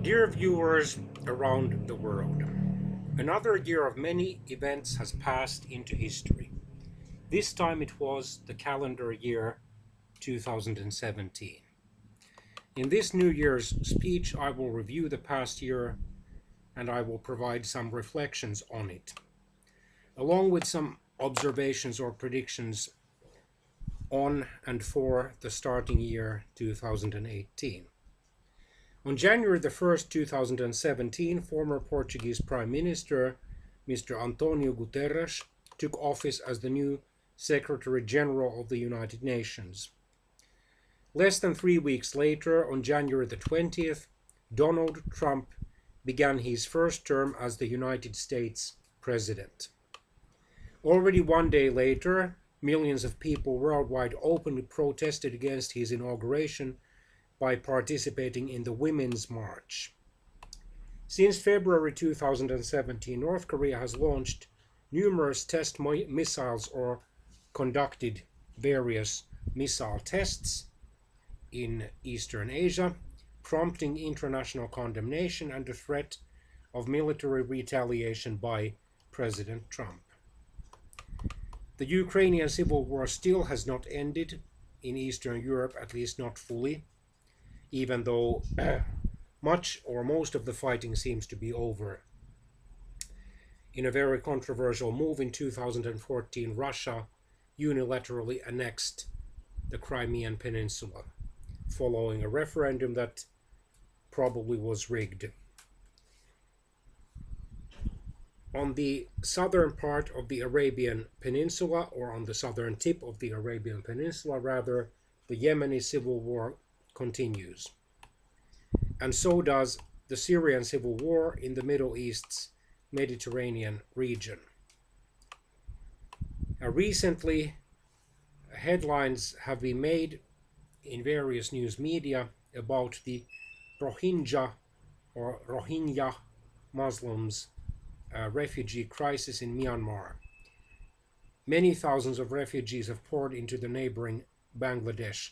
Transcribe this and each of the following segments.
Dear viewers around the world, another year of many events has passed into history. This time it was the calendar year 2017. In this New Year's speech, I will review the past year and I will provide some reflections on it, along with some observations or predictions on and for the starting year 2018. On January the 1st, 2017, former Portuguese Prime Minister Mr. Antonio Guterres took office as the new Secretary General of the United Nations. Less than 3 weeks later, on January the 20th, Donald Trump began his first term as the United States President. Already one day later, millions of people worldwide openly protested against his inauguration by participating in the Women's March. Since February 2017, North Korea has launched numerous test missiles or conducted various missile tests in Eastern Asia, prompting international condemnation and the threat of military retaliation by President Trump. The Ukrainian civil war still has not ended in Eastern Europe, at least not fully, even though much or most of the fighting seems to be over. In a very controversial move in 2014, Russia unilaterally annexed the Crimean Peninsula, following a referendum that probably was rigged. On the southern part of the Arabian Peninsula, or on the southern tip of the Arabian Peninsula rather, the Yemeni civil war continues. And so does the Syrian civil war in the Middle East's Mediterranean region. Recently, headlines have been made in various news media about the Rohingya or Rohingya Muslims refugee crisis in Myanmar. Many thousands of refugees have poured into the neighboring Bangladesh,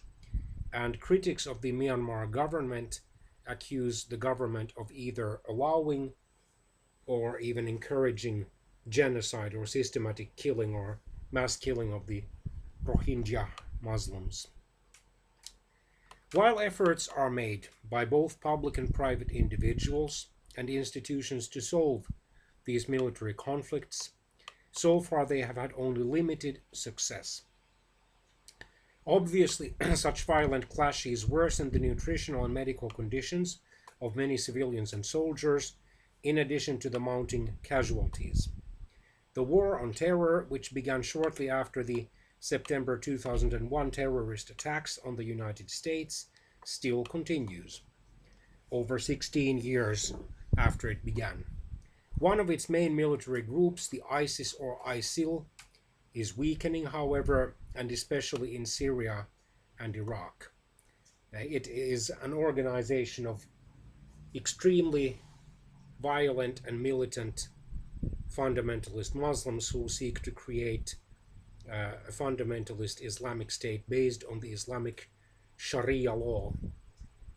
and critics of the Myanmar government accuse the government of either allowing or even encouraging genocide or systematic killing or mass killing of the Rohingya Muslims. While efforts are made by both public and private individuals and institutions to solve these military conflicts, so far they have had only limited success. Obviously, such violent clashes worsen the nutritional and medical conditions of many civilians and soldiers, in addition to the mounting casualties. The war on terror, which began shortly after the September 2001 terrorist attacks on the United States, still continues, over 16 years after it began. One of its main military groups, the ISIS or ISIL, is weakening, however, and especially in Syria and Iraq. It is an organization of extremely violent and militant fundamentalist Muslims who seek to create a fundamentalist Islamic State based on the Islamic Sharia law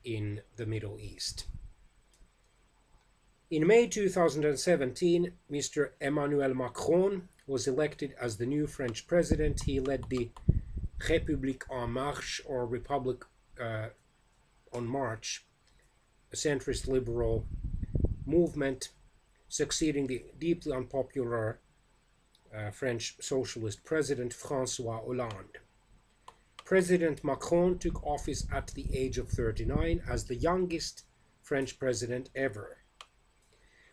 in the Middle East. In May 2017, Mr. Emmanuel Macron was elected as the new French president. He led the République en Marche, or Republic on March, a centrist liberal movement, succeeding the deeply unpopular French socialist president François Hollande. President Macron took office at the age of 39 as the youngest French president ever.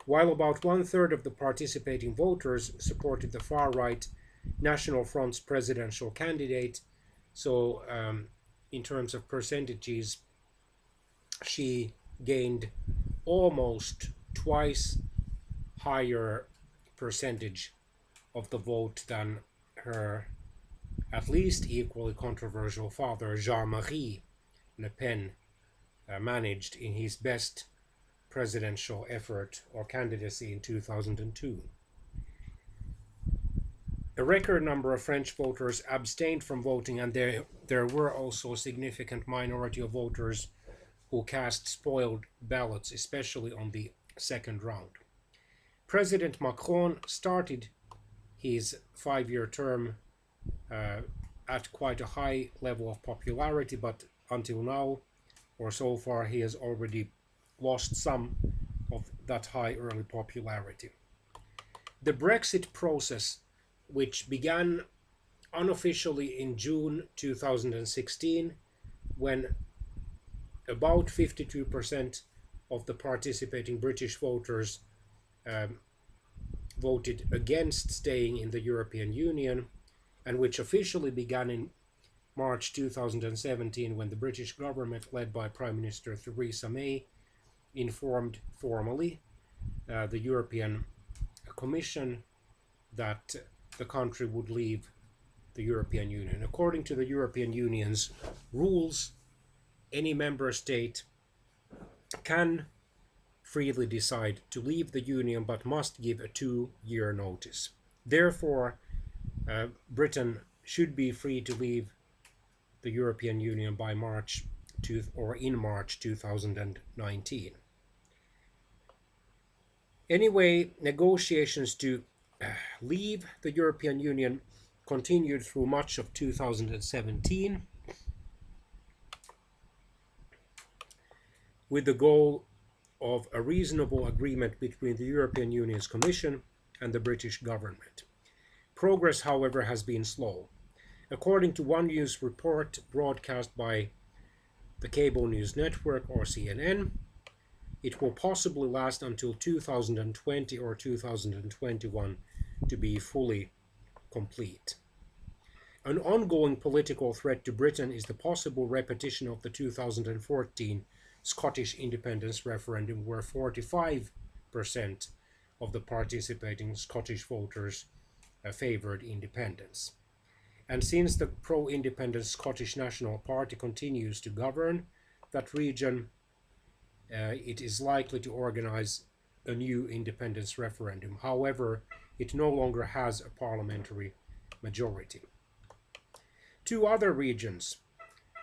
While about one-third of the participating voters supported the far-right National Front's presidential candidate, so in terms of percentages, she gained almost twice higher percentage of the vote than her at least equally controversial father, Jean-Marie Le Pen, managed in his best presidential effort or candidacy in 2002. A record number of French voters abstained from voting, and there were also a significant minority of voters who cast spoiled ballots, especially on the second round. President Macron started his 5-year term at quite a high level of popularity, but until now, or so far, he has already lost some of that high early popularity. The Brexit process, which began unofficially in June 2016, when about 52% of the participating British voters voted against staying in the European Union, and which officially began in March 2017 when the British government, led by Prime Minister Theresa May, informed formally the European Commission that the country would leave the European Union. According to the European Union's rules, any member state can freely decide to leave the Union but must give a 2-year notice. Therefore, Britain should be free to leave the European Union by March in March 2019. Anyway, negotiations to leave the European Union continued through much of 2017 with the goal of a reasonable agreement between the European Union's Commission and the British government. Progress, however, has been slow. According to one news report broadcast by the cable news network, or CNN, it will possibly last until 2020 or 2021 to be fully complete. An ongoing political threat to Britain is the possible repetition of the 2014 Scottish independence referendum, where 45% of the participating Scottish voters favoured independence. And since the pro-independence Scottish National Party continues to govern that region, it is likely to organise a new independence referendum. However, it no longer has a parliamentary majority. Two other regions,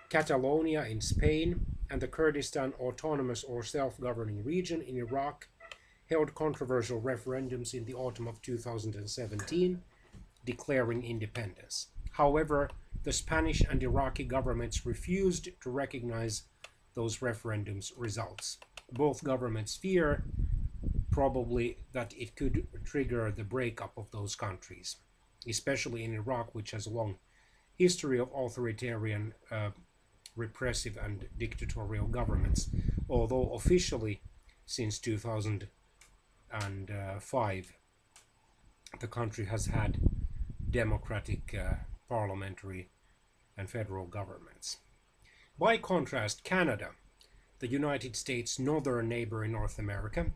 Catalonia in Spain and the Kurdistan Autonomous or Self-Governing Region in Iraq, held controversial referendums in the autumn of 2017, declaring independence. However, the Spanish and Iraqi governments refused to recognize those referendums' results. Both governments fear probably that it could trigger the breakup of those countries, especially in Iraq, which has a long history of authoritarian, repressive and dictatorial governments, although officially since 2005 the country has had democratic parliamentary and federal governments. By contrast, Canada, the United States' northern neighbor in North America,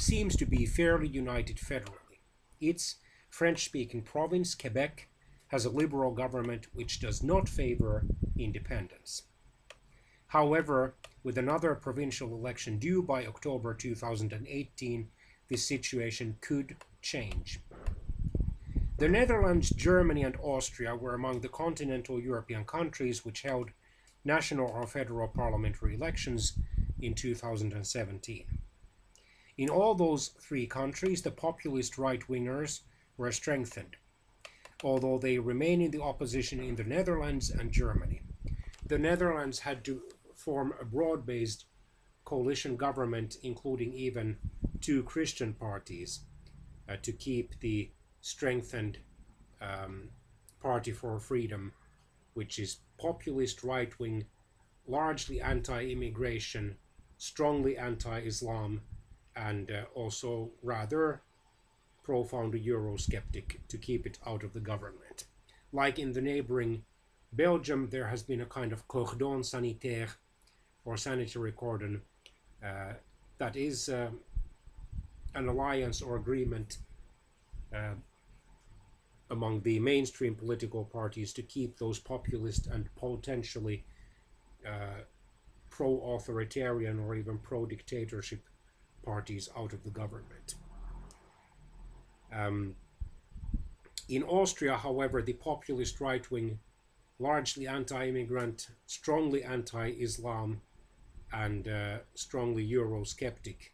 seems to be fairly united federally. Its French-speaking province, Quebec, has a liberal government which does not favor independence. However, with another provincial election due by October 2018, this situation could change. The Netherlands, Germany, and Austria were among the continental European countries which held national or federal parliamentary elections in 2017. In all those three countries, the populist right-wingers were strengthened, although they remain in the opposition in the Netherlands and Germany. The Netherlands had to form a broad-based coalition government, including even two Christian parties, to keep the strengthened Party for Freedom, which is populist right-wing, largely anti-immigration, strongly anti-Islam, and also rather profound Eurosceptic, to keep it out of the government. Like in the neighboring Belgium, there has been a kind of cordon sanitaire, or sanitary cordon, that is an alliance or agreement among the mainstream political parties to keep those populist and potentially pro-authoritarian or even pro-dictatorship parties out of the government. In Austria, however, the populist right-wing, largely anti-immigrant, strongly anti-Islam, and strongly Eurosceptic,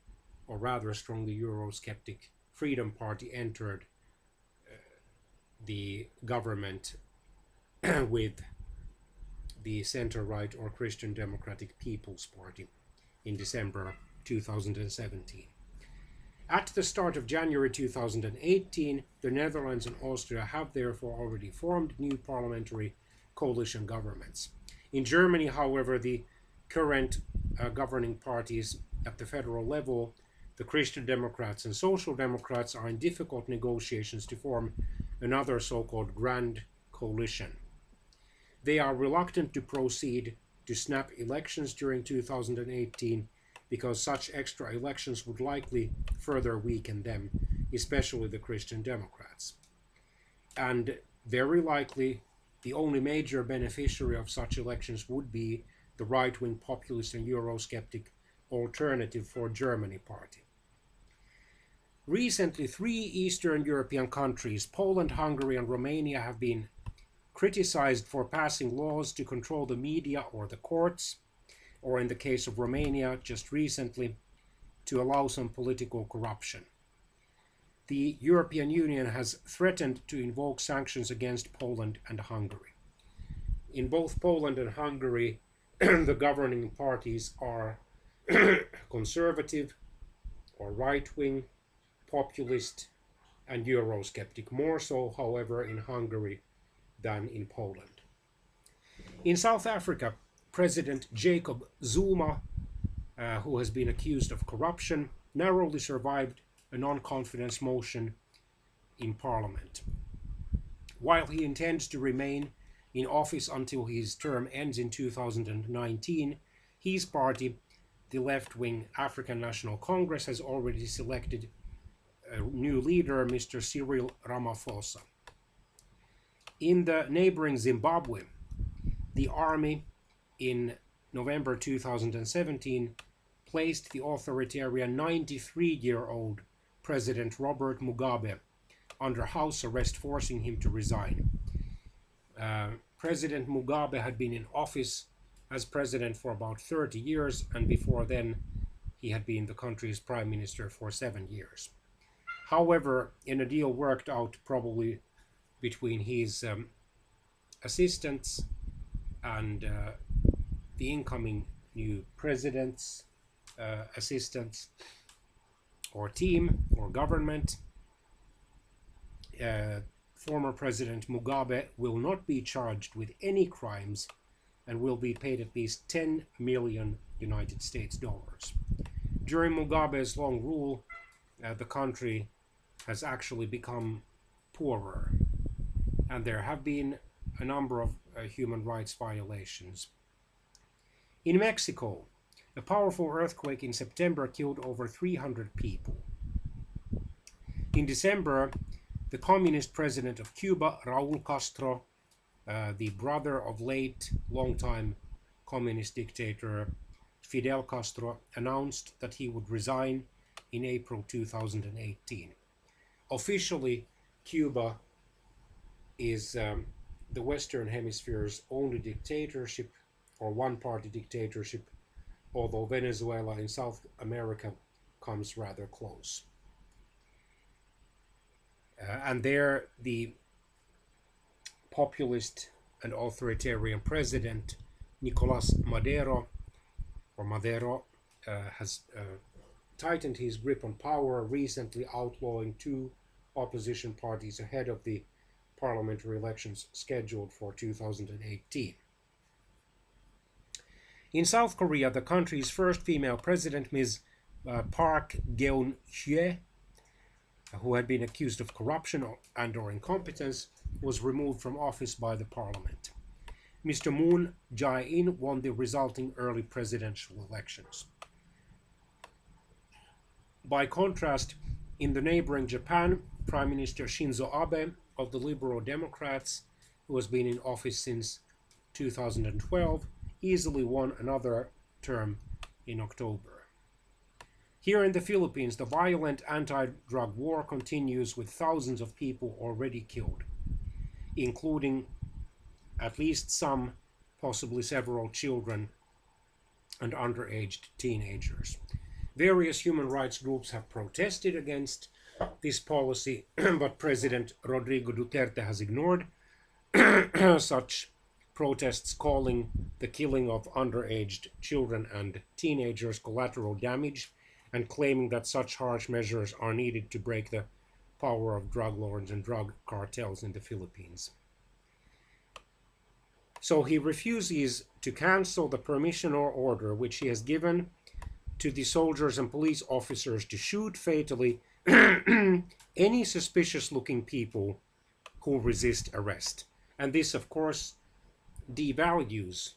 or rather strongly Eurosceptic Freedom Party entered the government with the center-right or Christian Democratic People's Party in December 2017. At the start of January 2018, the Netherlands and Austria have therefore already formed new parliamentary coalition governments. In Germany, however, the current governing parties at the federal level, the Christian Democrats and Social Democrats, are in difficult negotiations to form another so-called Grand Coalition. They are reluctant to proceed to snap elections during 2018 because such extra elections would likely further weaken them, especially the Christian Democrats. And very likely, the only major beneficiary of such elections would be the right-wing populist and Eurosceptic Alternative for Germany party. Recently, 3 Eastern European countries, Poland, Hungary, and Romania, have been criticized for passing laws to control the media or the courts, or in the case of Romania, just recently, to allow some political corruption. The European Union has threatened to invoke sanctions against Poland and Hungary. In both Poland and Hungary, the governing parties are conservative or right-wing, populist, and Eurosceptic, more so, however, in Hungary than in Poland. In South Africa, President Jacob Zuma, who has been accused of corruption, narrowly survived a non-confidence motion in Parliament. While he intends to remain in office until his term ends in 2019, his party, the left-wing African National Congress, has already selected a new leader, Mr. Cyril Ramaphosa. In the neighboring Zimbabwe, the army in November 2017 placed the authoritarian 93-year-old President Robert Mugabe under house arrest, forcing him to resign. President Mugabe had been in office as president for about 30 years, and before then he had been the country's prime minister for 7 years. However, in a deal worked out probably between his assistants and the incoming new president's assistants or team or government, former President Mugabe will not be charged with any crimes and will be paid at least 10 million United States dollars. During Mugabe's long rule, the country has actually become poorer, and there have been a number of human rights violations. In Mexico, a powerful earthquake in September killed over 300 people. In December, the communist president of Cuba, Raúl Castro, the brother of late longtime communist dictator Fidel Castro, announced that he would resign in April 2018. Officially, Cuba is the Western Hemisphere's only dictatorship, or one-party dictatorship, although Venezuela in South America comes rather close. And there, the populist and authoritarian president Nicolas Maduro, has tightened his grip on power, recently outlawing 2 opposition parties ahead of the parliamentary elections scheduled for 2018. In South Korea, the country's first female president, Ms. Park Geun-hye, who had been accused of corruption and/or incompetence, was removed from office by the parliament. Mr. Moon Jae-in won the resulting early presidential elections. By contrast, in the neighboring Japan, Prime Minister Shinzo Abe of the Liberal Democrats, who has been in office since 2012, easily won another term in October. Here in the Philippines, the violent anti-drug war continues with thousands of people already killed, including at least some, possibly several children and underage teenagers. Various human rights groups have protested against this policy, but President Rodrigo Duterte has ignored such protests, calling the killing of underage children and teenagers collateral damage and claiming that such harsh measures are needed to break the power of drug lords and drug cartels in the Philippines. So he refuses to cancel the permission or order which he has given to the soldiers and police officers to shoot fatally any suspicious-looking people who resist arrest. And this, of course, devalues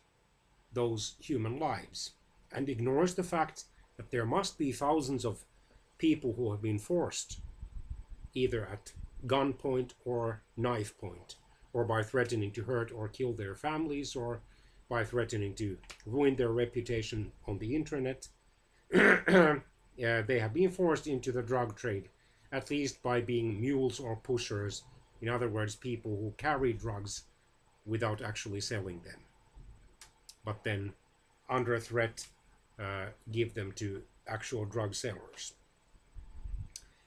those human lives and ignores the fact that there must be thousands of people who have been forced, either at gunpoint or knife point, or by threatening to hurt or kill their families, or by threatening to ruin their reputation on the internet. They have been forced into the drug trade, at least by being mules or pushers. In other words, people who carry drugs without actually selling them, but then under threat give them to actual drug sellers.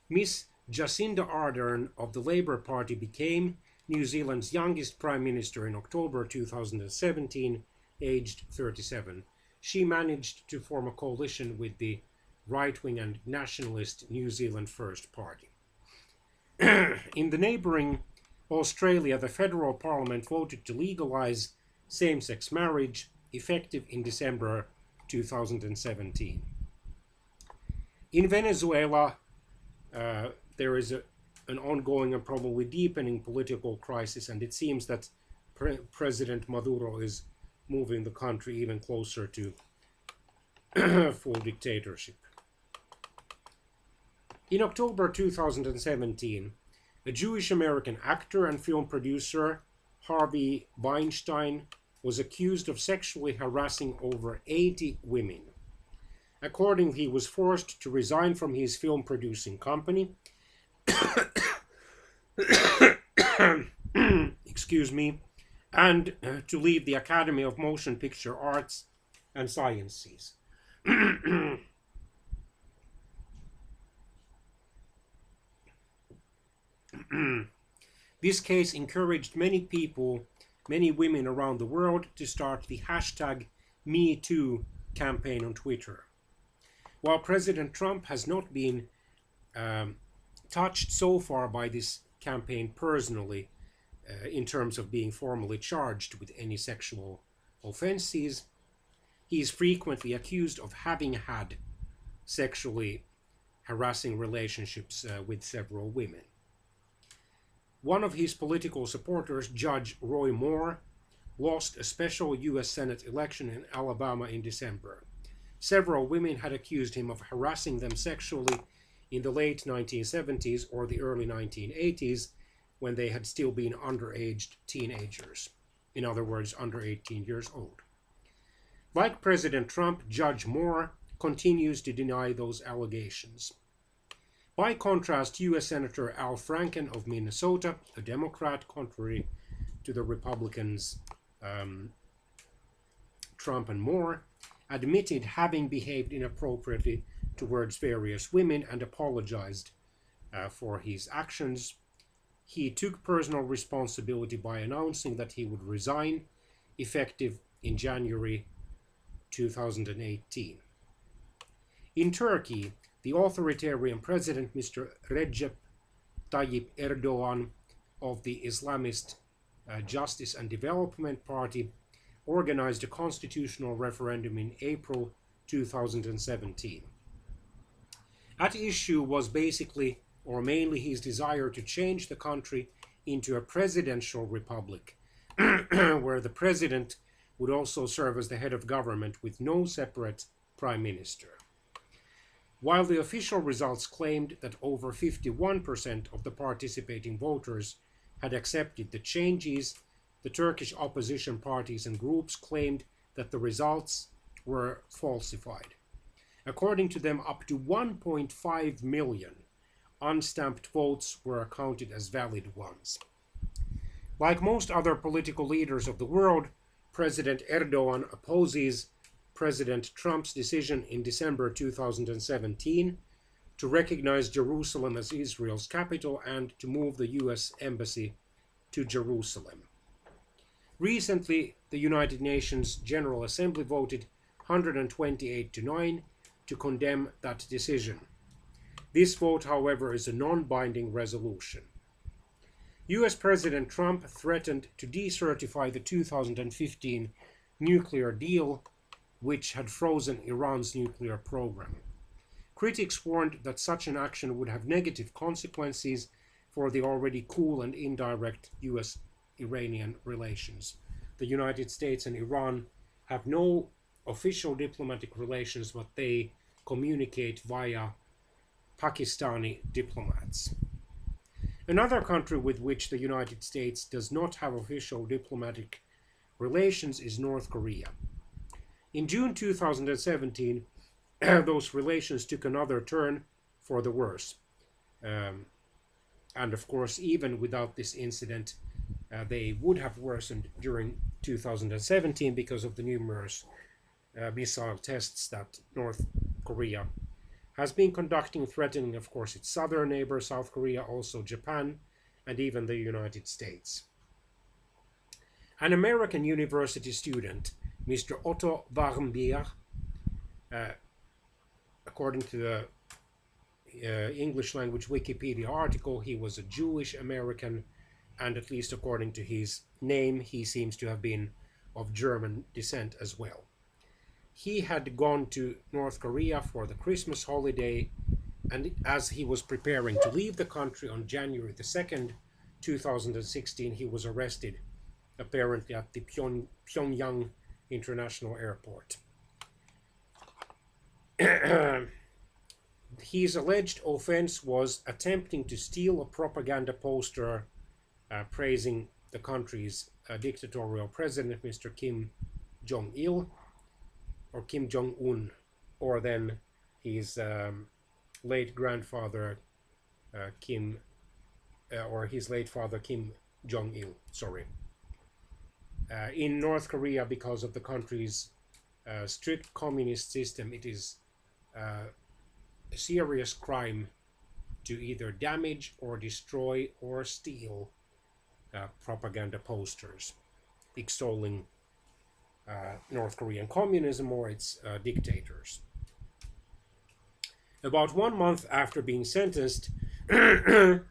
Miss Jacinda Ardern of the Labour Party became New Zealand's youngest Prime Minister in October 2017, aged 37. She managed to form a coalition with the right-wing and nationalist New Zealand First Party. In the neighbouring Australia, the federal parliament voted to legalise same-sex marriage, effective in December 2017. In Venezuela, there is an ongoing and probably deepening political crisis, and it seems that President Maduro is moving the country even closer to full dictatorship. In October 2017, a Jewish-American actor and film producer, Harvey Weinstein, was accused of sexually harassing over 80 women. Accordingly, he was forced to resign from his film-producing company, excuse me, and to leave the Academy of Motion Picture Arts and Sciences. This case encouraged many people, many women around the world, to start the hashtag #MeToo campaign on Twitter. While President Trump has not been touched so far by this campaign personally, in terms of being formally charged with any sexual offenses, he is frequently accused of having had sexually harassing relationships with several women. One of his political supporters, Judge Roy Moore, lost a special U.S. Senate election in Alabama in December. Several women had accused him of harassing them sexually in the late 1970s or the early 1980s, when they had still been underage teenagers. In other words, under 18 years old. Like President Trump, Judge Moore continues to deny those allegations. By contrast, U.S. Senator Al Franken of Minnesota, a Democrat, contrary to the Republicans Trump and Moore, admitted having behaved inappropriately towards various women and apologized for his actions. He took personal responsibility by announcing that he would resign, effective in January 2018. In Turkey, the authoritarian president, Mr. Recep Tayyip Erdogan of the Islamist Justice and Development Party, organized a constitutional referendum in April 2017. At issue was basically, or mainly, his desire to change the country into a presidential republic, where the president would also serve as the head of government with no separate prime minister. While the official results claimed that over 51% of the participating voters had accepted the changes, the Turkish opposition parties and groups claimed that the results were falsified. According to them, up to 1.5 million unstamped votes were accounted as valid ones. Like most other political leaders of the world, President Erdogan opposes President Trump's decision in December 2017 to recognize Jerusalem as Israel's capital and to move the US Embassy to Jerusalem. Recently, the United Nations General Assembly voted 128 to 9 to condemn that decision. This vote, however, is a non-binding resolution. US President Trump threatened to decertify the 2015 nuclear deal, which had frozen Iran's nuclear program. Critics warned that such an action would have negative consequences for the already cool and indirect US-Iranian relations. The United States and Iran have no official diplomatic relations, but they communicate via Pakistani diplomats. Another country with which the United States does not have official diplomatic relations is North Korea. In June 2017, those relations took another turn for the worse. And of course, even without this incident, they would have worsened during 2017 because of the numerous missile tests that North Korea has been conducting, threatening, of course, its southern neighbor, South Korea, also Japan, and even the United States. An American university student, Mr. Otto Warmbier, according to the English language Wikipedia article, he was a Jewish American, and at least according to his name, he seems to have been of German descent as well. He had gone to North Korea for the Christmas holiday, and as he was preparing to leave the country on January the 2nd, 2016, he was arrested, apparently at the Pyongyang International Airport. His alleged offense was attempting to steal a propaganda poster praising the country's dictatorial president, Mr. Kim Jong-il, or Kim Jong-un, or then his late grandfather his late father Kim Jong-il, sorry. In North Korea, because of the country's strict communist system, it is a serious crime to either damage or destroy or steal propaganda posters extolling North Korean communism or its dictators. About 1 month after being sentenced to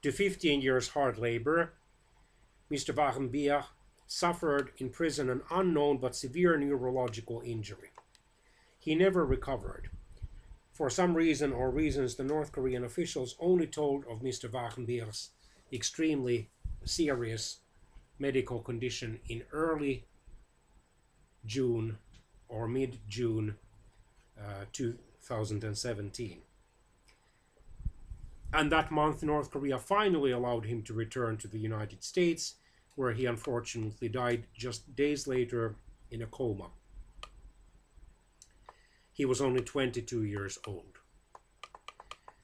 15 years hard labor, Mr. Warmbier suffered in prison an unknown but severe neurological injury. He never recovered. For some reason or reasons, the North Korean officials only told of Mr. Warmbier's extremely serious medical condition in early June or mid-June 2017. And that month, North Korea finally allowed him to return to the United States, where he unfortunately died just days later in a coma. He was only 22 years old.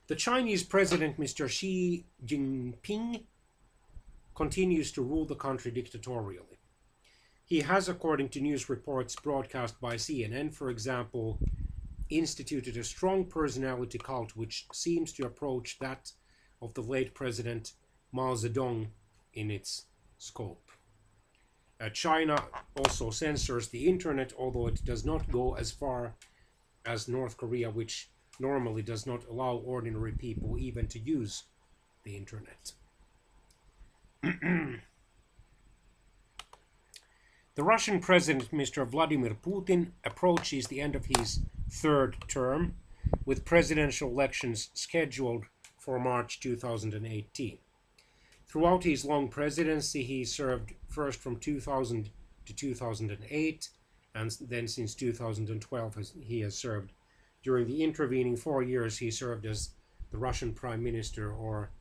The Chinese president, Mr. Xi Jinping, continues to rule the country dictatorially. He has, according to news reports broadcast by CNN, for example, instituted a strong personality cult which seems to approach that of the late President Mao Zedong in its scope. China also censors the internet, although it does not go as far as North Korea, which normally does not allow ordinary people even to use the internet. The Russian President, Mr. Vladimir Putin, approaches the end of his third term, with presidential elections scheduled for March 2018. Throughout his long presidency, he served first from 2000 to 2008, and then since 2012 he has served. During the intervening 4 years, he served as the Russian Prime Minister or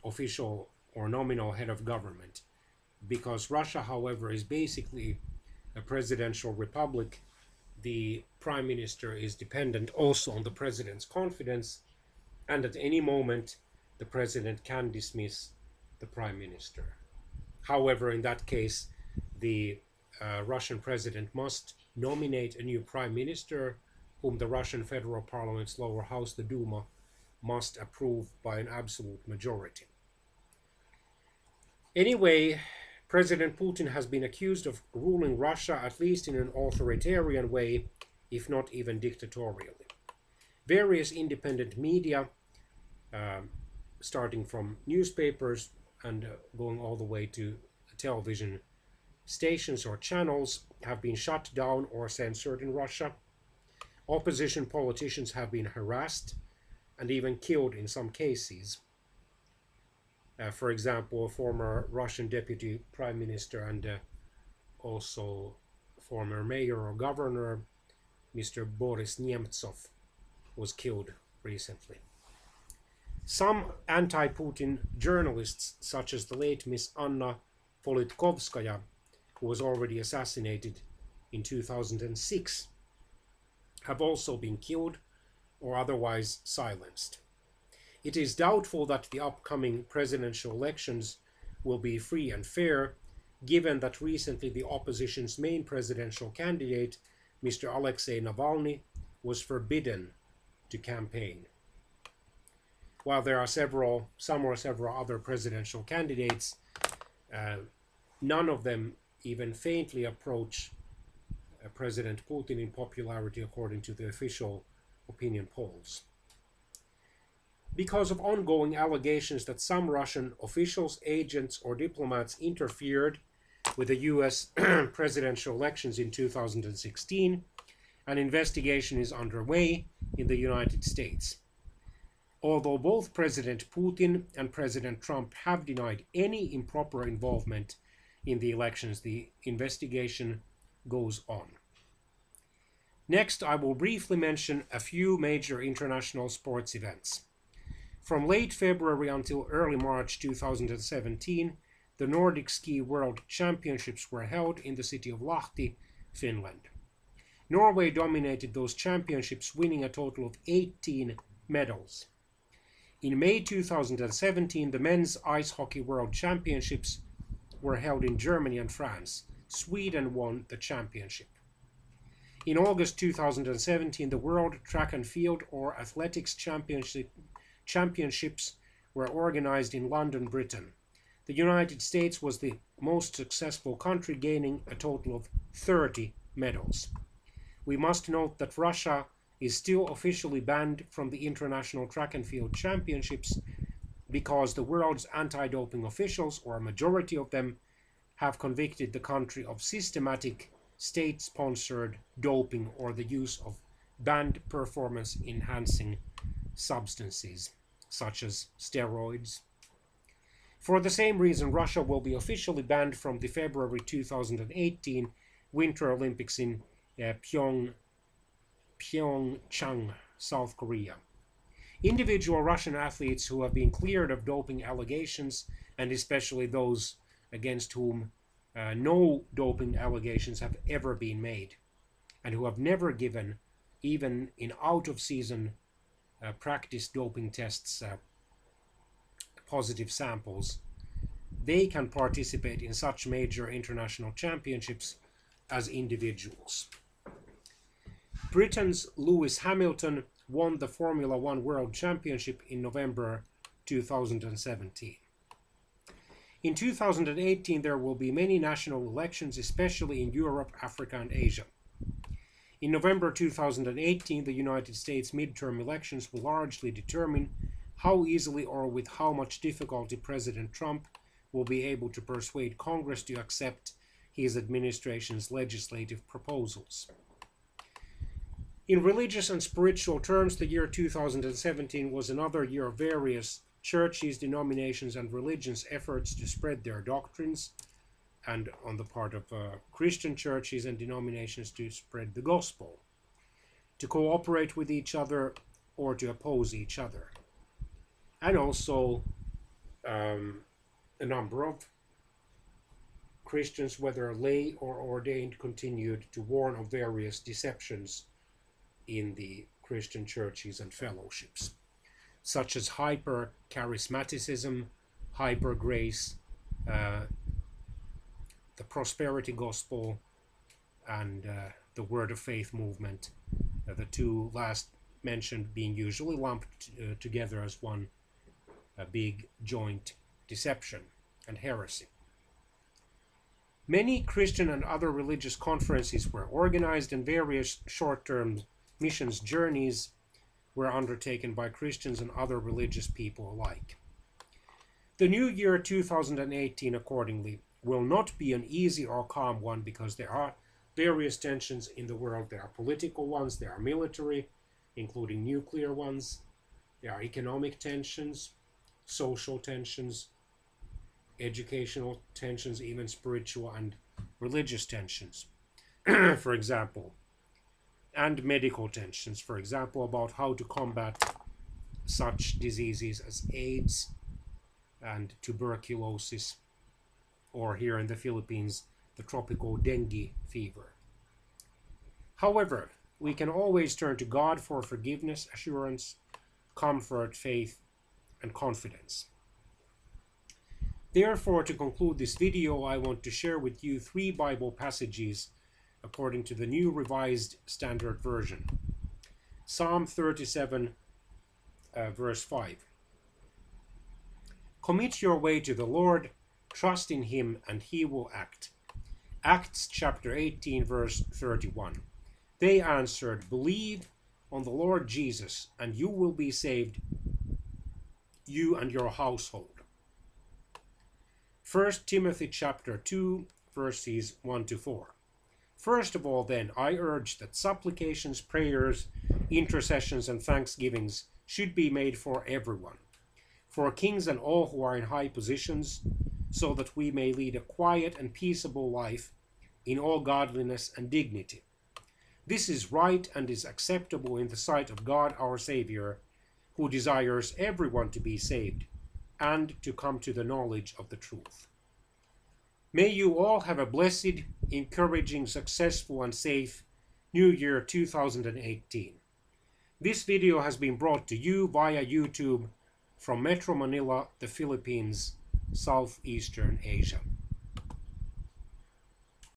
official or nominal head of government. Because Russia, however, is basically a presidential republic, the Prime Minister is dependent also on the President's confidence, and at any moment the President can dismiss the Prime Minister. However, in that case, the Russian President must nominate a new prime minister whom the Russian Federal Parliament's lower house, the Duma, must approve by an absolute majority. Anyway, President Putin has been accused of ruling Russia at least in an authoritarian way, if not even dictatorially. Various independent media, starting from newspapers and going all the way to television stations or channels, have been shut down or censored in Russia. Opposition politicians have been harassed and even killed in some cases. For example, a former Russian deputy prime minister and also former mayor or governor, Mr. Boris Nemtsov, was killed recently. Some anti-Putin journalists, such as the late Miss Anna Politkovskaya, who was already assassinated in 2006, have also been killed or otherwise silenced. It is doubtful that the upcoming presidential elections will be free and fair, given that recently the opposition's main presidential candidate, Mr. Alexei Navalny, was forbidden to campaign. While there are several other presidential candidates, none of them even faintly approach President Putin in popularity according to the official opinion polls. Because of ongoing allegations that some Russian officials, agents, or diplomats interfered with the US presidential elections in 2016, an investigation is underway in the United States. Although both President Putin and President Trump have denied any improper involvement in the elections, the investigation goes on. Next, I will briefly mention a few major international sports events. From late February until early March 2017, the Nordic Ski World Championships were held in the city of Lahti, Finland. Norway dominated those championships, winning a total of 18 medals. In May 2017, the Men's Ice Hockey World Championships were held in Germany and France. Sweden won the championship. In August 2017, the World Track and Field or Athletics Championships were organized in London, Britain. The United States was the most successful country, gaining a total of 30 medals. We must note that Russia is still officially banned from the International Track and Field Championships because the world's anti-doping officials, or a majority of them, have convicted the country of systematic state-sponsored doping or the use of banned performance-enhancing substances, such as steroids. For the same reason, Russia will be officially banned from the February 2018 Winter Olympics in Pyeongchang, South Korea. Individual Russian athletes who have been cleared of doping allegations, and especially those against whom no doping allegations have ever been made, and who have never given, even in out-of-season practice doping tests, positive samples, they can participate in such major international championships as individuals. Britain's Lewis Hamilton won the Formula One World Championship in November 2017. In 2018, there will be many national elections, especially in Europe, Africa, and Asia. In November 2018, the United States midterm elections will largely determine how easily or with how much difficulty President Trump will be able to persuade Congress to accept his administration's legislative proposals. In religious and spiritual terms, the year 2017 was another year of various churches, denominations, and religions' efforts to spread their doctrines, and on the part of Christian churches and denominations to spread the gospel, to cooperate with each other or to oppose each other. And also a number of Christians, whether lay or ordained, continued to warn of various deceptions in the Christian churches and fellowships, such as hyper-charismaticism, hyper-grace, the prosperity gospel, and the Word of Faith movement, the two last mentioned being usually lumped together as one big joint deception and heresy. Many Christian and other religious conferences were organized, and various short-term missions journeys were undertaken by Christians and other religious people alike. The new year 2018, accordingly, will not be an easy or calm one, because there are various tensions in the world. There are political ones, there are military, including nuclear ones, there are economic tensions, social tensions, educational tensions, even spiritual and religious tensions, for example, and medical tensions, for example, about how to combat such diseases as AIDS and tuberculosis, or here in the Philippines, the tropical dengue fever. However, we can always turn to God for forgiveness, assurance, comfort, faith, and confidence. Therefore, to conclude this video, I want to share with you 3 Bible passages according to the New Revised Standard Version. Psalm 37, verse 5. Commit your way to the Lord, trust in him, and he will act. Acts chapter 18, verse 31. They answered, believe on the Lord Jesus, and you will be saved, you and your household. 1 Timothy chapter 2, verses 1 to 4. First of all, then, I urge that supplications, prayers, intercessions, and thanksgivings should be made for everyone, for kings and all who are in high positions, so that we may lead a quiet and peaceable life in all godliness and dignity. This is right and is acceptable in the sight of God our Savior, who desires everyone to be saved and to come to the knowledge of the truth. May you all have a blessed, encouraging, successful, and safe New Year 2018. This video has been brought to you via YouTube from Metro Manila, the Philippines, Southeastern Asia.